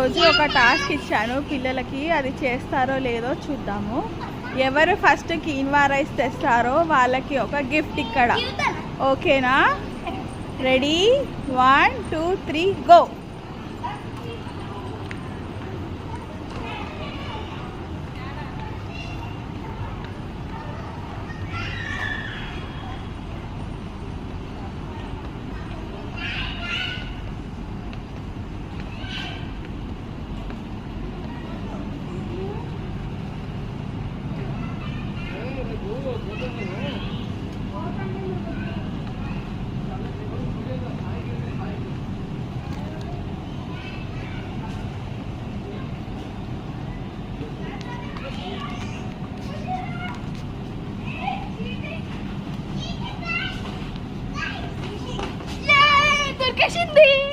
ఈరోజు ఒక టాస్క్ ఇచ్చాను పిల్లలకి, అది చేస్తారో లేదో చూద్దాము. ఎవరు ఫస్ట్ కీన్వా రైస్ తెస్తారో వాళ్ళకి ఒక గిఫ్ట్ ఇక్కడ. ఓకేనా? రెడీ? 1 2 3 గో.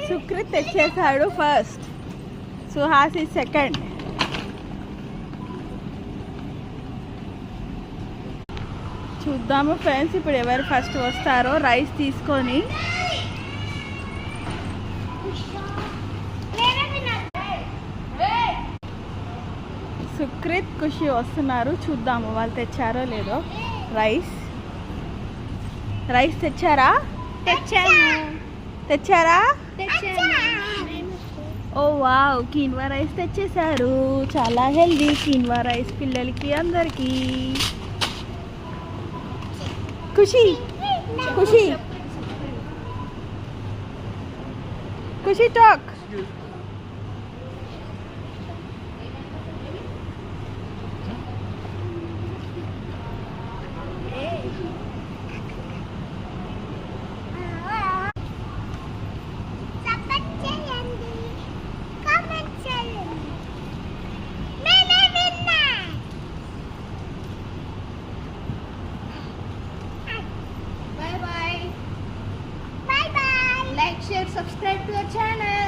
సుకృత్ తెచ్చేసాడు ఫస్ట్, సుహాసి సెకండ్. చూద్దాము ఫ్రెండ్స్ ఇప్పుడు ఎవరు ఫస్ట్ వస్తారో రైస్ తీసుకొని. సుకృత్ ఖుషి వస్తున్నారు, చూద్దాము వాళ్ళు తెచ్చారో లేదో. రైస్ తెచ్చారా? తెచ్చారా? ఓ వావ్, కీన్వా రైస్ తెచ్చేసారు. చాలా హెల్దీ కీన్వా రైస్ పిల్లలకి అందరికి. ఖుషి ఖుషి ఖుషి talk. Share, subscribe to our channel.